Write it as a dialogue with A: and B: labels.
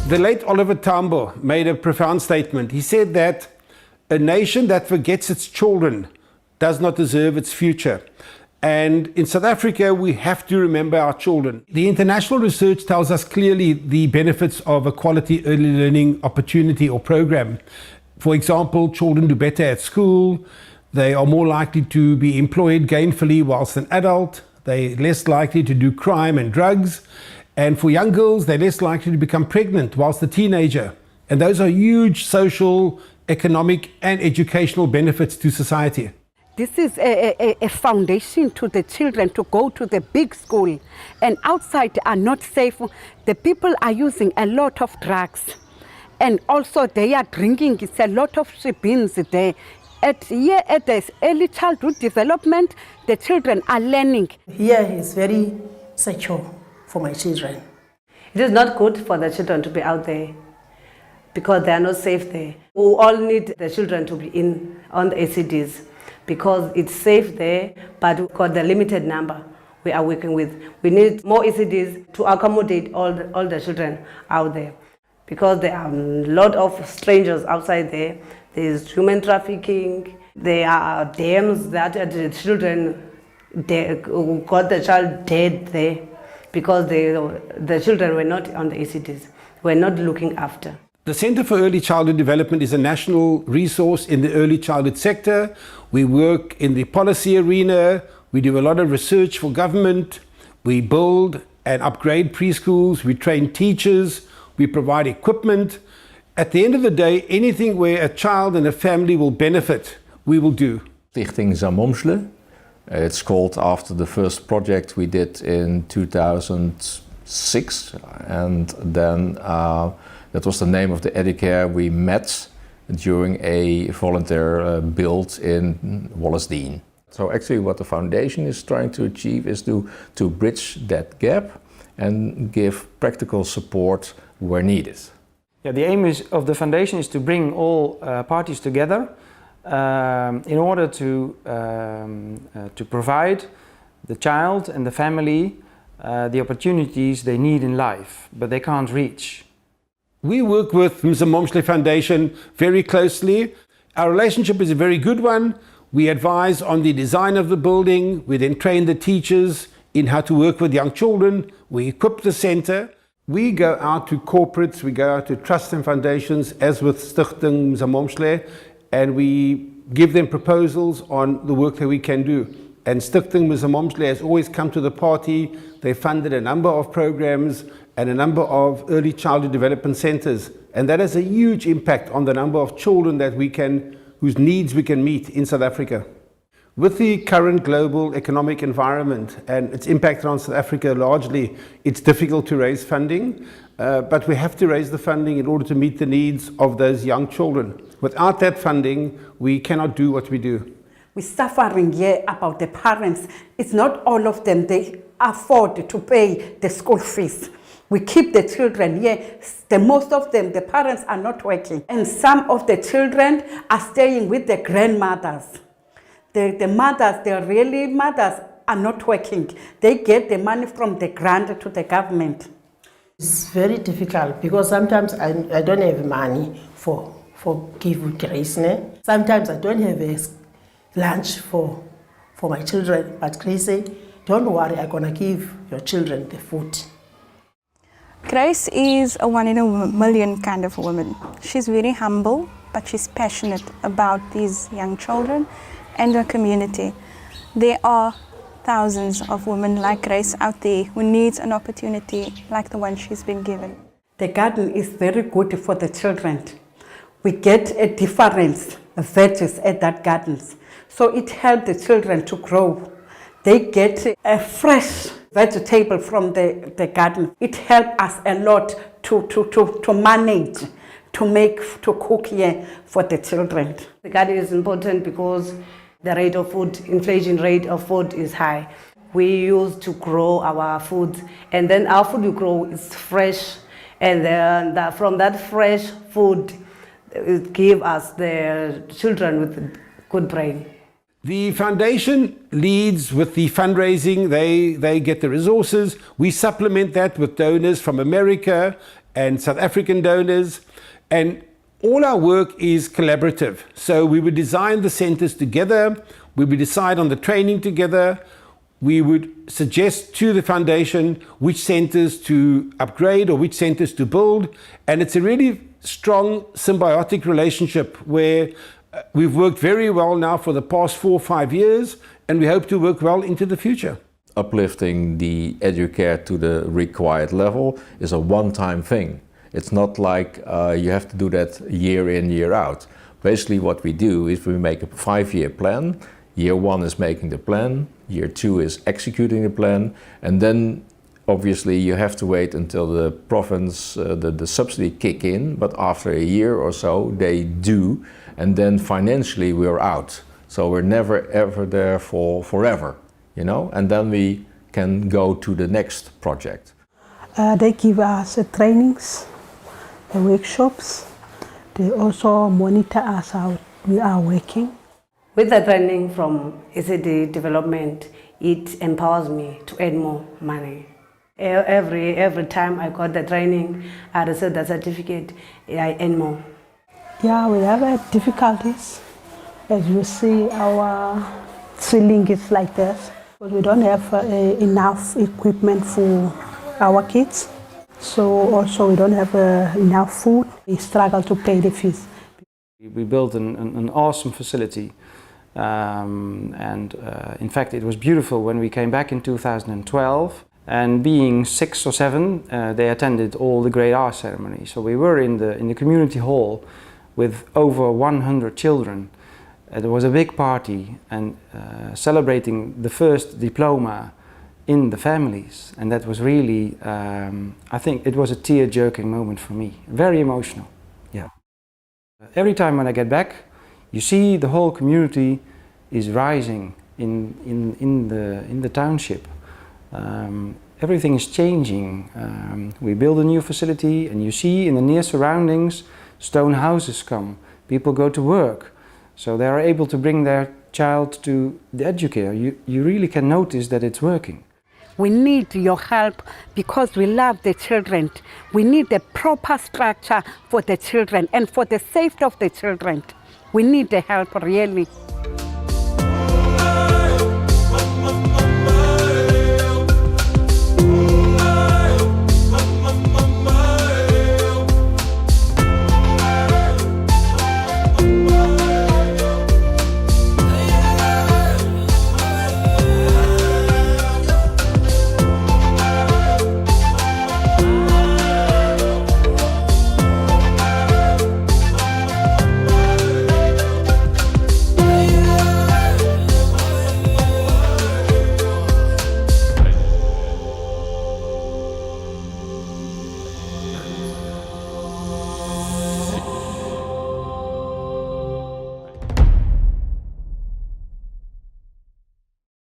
A: The late Oliver Tambo made a profound statement. He said that a nation that forgets its children does not deserve its future. And in South Africa, we have to remember our children. The international research tells us clearly the benefits of a quality early learning opportunity or program. For example, children do better at school. They are more likely to be employed gainfully whilst an adult. They're less likely to do crime and drugs. And for young girls, they're less likely to become pregnant whilst a teenager. And those are huge social, economic, and educational benefits to society.
B: This is a foundation to the children to go to the big school. And outside are not safe. The people are using a lot of drugs. And also they are drinking. It's a lot of shebeens there. At the early childhood development, the children are learning.
C: Here is very secure for my children.
D: It is not good for the children to be out there because they are not safe there. We all need the children to be in on the ECDs because it's safe there, but we've got the limited number we are working with. We need more ECDs to accommodate all the children out there because there are a lot of strangers outside there. There is human trafficking. There are dams that the children got the child dead there because the children were not on the ECDs, were not looking after.
A: The Centre for Early Childhood Development is a national resource in the early childhood sector. We work in the policy arena. We do a lot of research for government. We build and upgrade preschools. We train teachers. We provide equipment. At the end of the day, anything where a child and a family will benefit, we will do.
E: Stichting Zamomsle. It's called after the first project we did in 2006, and then that was the name of the Educare we met during a volunteer build in Wallisdean. So actually what the foundation is trying to achieve is to bridge that gap and give practical support where needed.
F: Yeah, the aim of the foundation is to bring all parties together in order to provide the child and the family the opportunities they need in life, but they can't reach.
A: We work with the Momshle Foundation very closely. Our relationship is a very good one. We advise on the design of the building. We then train the teachers in how to work with young children. We equip the centre. We go out to corporates, we go out to trusts and foundations, as with Stichting Zamomshle, and we give them proposals on the work that we can do. And Stichting Zamomshle has always come to the party. They funded a number of programs and a number of early childhood development centres. And that has a huge impact on the number of children that whose needs we can meet in South Africa. With the current global economic environment and its impact on South Africa largely, it's difficult to raise funding, but we have to raise the funding in order to meet the needs of those young children. Without that funding, we cannot do what we do.
B: We're suffering here about the parents. It's not all of them, they afford to pay the school fees. We keep the children here. Most of them, the parents are not working. And some of the children are staying with their grandmothers. The mothers, the really mothers are not working. They get the money from the grant to the government.
C: It's very difficult because sometimes I don't have money for give Grace. Sometimes I don't have a lunch for my children. But Grace say, don't worry, I'm gonna give your children the food.
G: Grace is a 1 in a million kind of woman. She's very humble, but she's passionate about these young children and the community. There are thousands of women like Grace out there who needs an opportunity like the one she's been given.
B: The garden is very good for the children. We get a different veggies at that garden. So it helps the children to grow. They get a fresh vegetable from the garden. It helps us a lot to manage, to cook here for the children.
D: The garden is important because the rate of food, inflation rate of food is high. We used to grow our food, and then our food we grow is fresh, and then from that fresh food, it gives us the children with good brain.
A: The foundation leads with the fundraising. They get the resources. We supplement that with donors from America and South African donors. And all our work is collaborative. So we would design the centers together, we would decide on the training together, we would suggest to the foundation which centers to upgrade or which centers to build. And it's a really strong symbiotic relationship where we've worked very well now for the past 4 or 5 years, and we hope to work well into the future.
E: Uplifting the educare to the required level is a one-time thing. It's not like you have to do that year in, year out. Basically what we do is we make a 5-year plan. Year 1 is making the plan, year 2 is executing the plan, and then obviously you have to wait until the province, the subsidy kick in, but after a year or so they do, and then financially we're out. So we're never ever there for forever, you know, and then we can go to the next project.
H: They give us trainings, workshops. They also monitor us how we are working.
D: With the training from ECD development, it empowers me to earn more money. Every time I got the training, I received the certificate, I earn more.
H: Yeah, we have difficulties. As you see, our ceiling is like this. But we don't have enough equipment for our kids. So also we don't have enough food. We struggle to pay the fees.
F: We built an awesome facility. In fact, it was beautiful when we came back in 2012. And being 6 or 7, they attended all the grade R ceremonies. So we were in the community hall with over 100 children. There was a big party and celebrating the first diploma in the families. And that was really, I think it was a tear-jerking moment for me. Very emotional, yeah. Every time when I get back, you see the whole community is rising in the township. Everything is changing. We build a new facility and you see in the near surroundings stone houses come. People go to work. So they are able to bring their child to the educare. You really can notice that it's working.
B: We need your help because we love the children. We need a proper structure for the children and for the safety of the children. We need the help really.